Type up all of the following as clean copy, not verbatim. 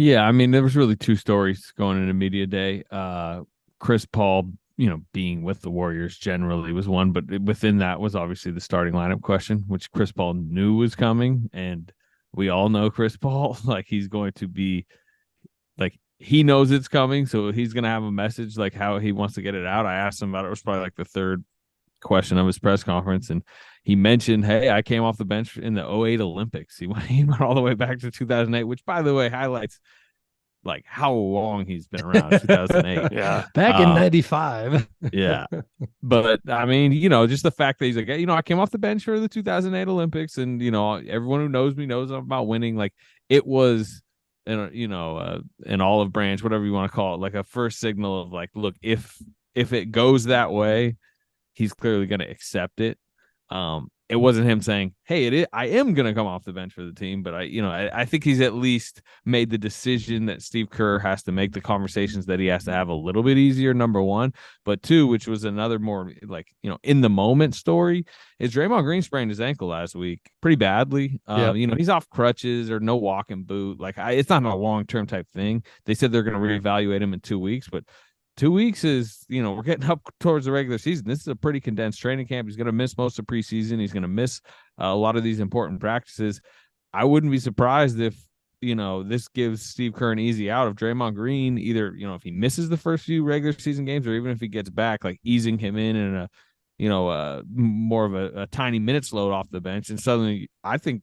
Yeah, I mean, there was really two stories going into media day. Chris Paul, being with the Warriors generally was one, but within that was obviously the starting lineup question, which Chris Paul knew was coming, and we all know Chris Paul, like he's going to be like he knows it's coming, so he's gonna have a message like how he wants to get it out. I asked him about it. It was probably like the third question of his press conference, and he mentioned, "Hey, I came off the bench in the '08 Olympics." He went all the way back to 2008, which, by the way, highlights like how long he's been around. 2008. Yeah. Back in Uh, 95. yeah, but I mean, just the fact that he's like, I came off the bench for the 2008 Olympics, and everyone who knows me knows I'm about winning. Like it was, an olive branch, whatever you want to call it, like a first signal of like, look, if it goes that way, he's clearly going to accept it. It wasn't him saying, "Hey, I am going to come off the bench for the team," but I think he's at least made the decision that Steve Kerr has to make the conversations that he has to have a little bit easier. Number one, but two, which was another more like in the moment story, is Draymond Green sprained his ankle last week pretty badly. Yep. He's off crutches or no walking boot. Like it's not a long term type thing. They said they're going to reevaluate him in 2 weeks, but 2 weeks is, we're getting up towards the regular season. This is a pretty condensed training camp. He's going to miss most of preseason. He's going to miss a lot of these important practices. I wouldn't be surprised if, this gives Steve Kerr an easy out of Draymond Green, either, if he misses the first few regular season games or even if he gets back, like easing him in a, more of a tiny minutes load off the bench. And suddenly, I think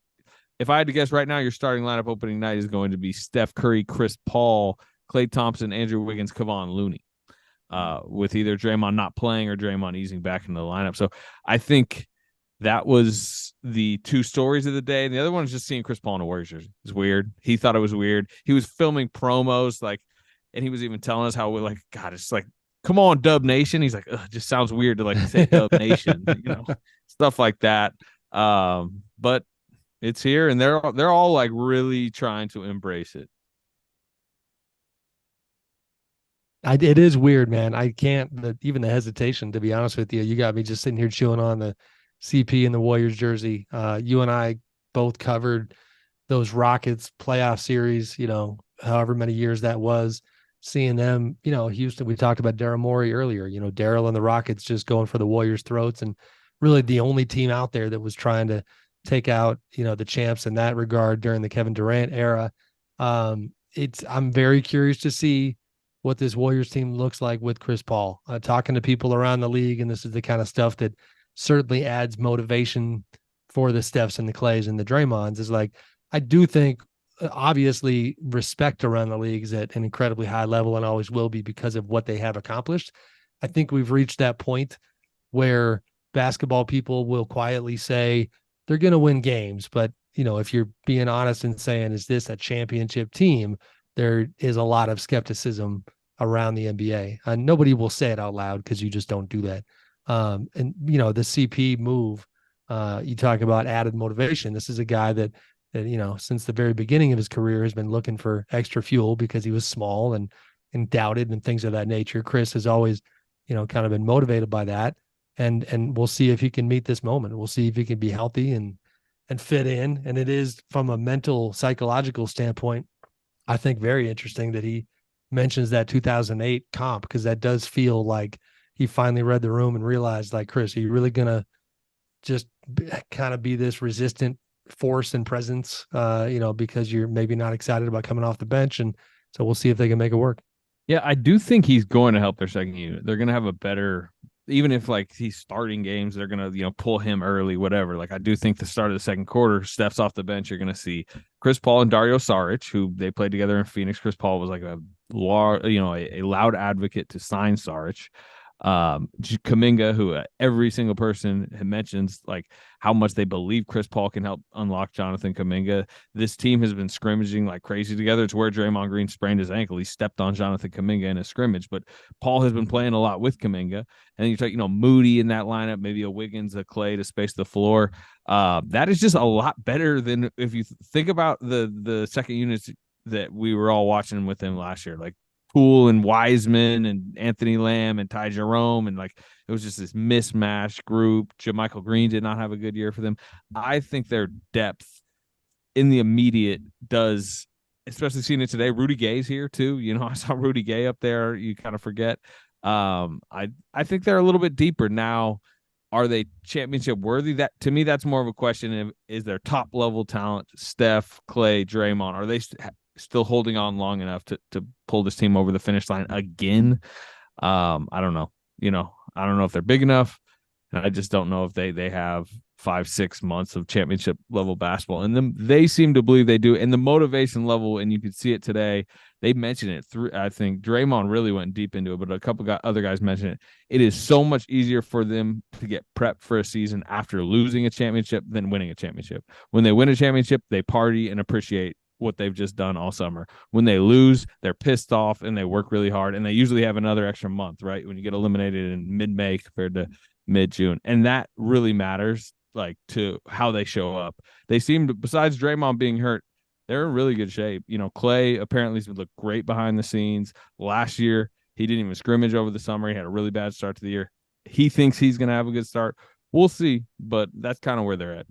if I had to guess right now, your starting lineup opening night is going to be Steph Curry, Chris Paul, Klay Thompson, Andrew Wiggins, Kevon Looney, with either Draymond not playing or Draymond easing back into the lineup. So I think that was the two stories of the day. And the other one is just seeing Chris Paul in a Warriors jersey. It's weird. He thought it was weird. He was filming promos, like, and he was even telling us how we're like, God, it's like, come on, Dub Nation. He's like, it just sounds weird to like say Dub Nation, stuff like that. But it's here, and they're all like really trying to embrace it. It is weird, man. I can't even the hesitation, to be honest with you. You got me just sitting here chewing on the CP and the Warriors jersey. You and I both covered those Rockets playoff series, however many years that was, seeing them, Houston, we talked about Daryl Morey earlier, Daryl and the Rockets just going for the Warriors' throats, and really the only team out there that was trying to take out, the champs in that regard during the Kevin Durant era. I'm very curious to see what this Warriors team looks like with Chris Paul. Talking to people around the league, and this is the kind of stuff that certainly adds motivation for the Stephs and the Clays and the Draymonds, is like, I do think obviously respect around the league is at an incredibly high level and always will be because of what they have accomplished. I think we've reached that point where basketball people will quietly say they're going to win games, but if you're being honest and saying, is this a championship team? There is a lot of skepticism around the NBA. Nobody will say it out loud because you just don't do that. And the CP move, you talk about added motivation. This is a guy that since the very beginning of his career has been looking for extra fuel because he was small and doubted and things of that nature. Chris has always, kind of been motivated by that. And we'll see if he can meet this moment. We'll see if he can be healthy and fit in. And it is, from a mental, psychological standpoint, I think very interesting that he mentions that 2008 comp, because that does feel like he finally read the room and realized, like, Chris, are you really going to just kind of be this resistant force and presence, because you're maybe not excited about coming off the bench? And so we'll see if they can make it work. Yeah, I do think he's going to help their second unit. They're going to have a better, even if like he's starting games, they're going to, pull him early, whatever. Like I do think the start of the second quarter, Steph's off the bench, you're going to see Chris Paul and Dario Saric, who they played together in Phoenix. Chris Paul was like a loud advocate to sign Saric. Kaminga, who every single person mentions like how much they believe Chris Paul can help unlock Jonathan Kaminga. This team has been scrimmaging like crazy together. It's where Draymond Green sprained his ankle. He stepped on Jonathan Kaminga in a scrimmage, but Paul has been playing a lot with Kaminga. And then you talk, Moody in that lineup, maybe a Wiggins, a Clay to space the floor. That is just a lot better than if you think about the second units that we were all watching with him last year. Like Poole and Wiseman and Anthony Lamb and Ty Jerome, and like it was just this mismatched group. JaMychal Green did not have a good year for them. I think their depth in the immediate does especially seeing it today. Rudy Gay's here too. You know, I saw Rudy Gay up there. You kind of forget. I think they're a little bit deeper now. Are they championship worthy? That to me, that's more of a question of is their top level talent, Steph, Clay, Draymond, are they still holding on long enough to pull this team over the finish line again? I don't know. You know, I don't know if they're big enough. And I just don't know if they have 5-6 months of championship level basketball. And then they seem to believe they do. And the motivation level, and you could see it today. They mentioned it through. I think Draymond really went deep into it, but a couple other guys mentioned it. It is so much easier for them to get prepped for a season after losing a championship than winning a championship. When they win a championship, they party and appreciate what they've just done all summer. When they lose, they're pissed off and they work really hard. And they usually have another extra month, right? When you get eliminated in mid-May compared to mid-June. And that really matters, like, to how they show up. They seem to, besides Draymond being hurt, they're in really good shape. You know, Clay apparently has looked great behind the scenes. Last year, he didn't even scrimmage over the summer. He had a really bad start to the year. He thinks he's going to have a good start. We'll see, but that's kind of where they're at.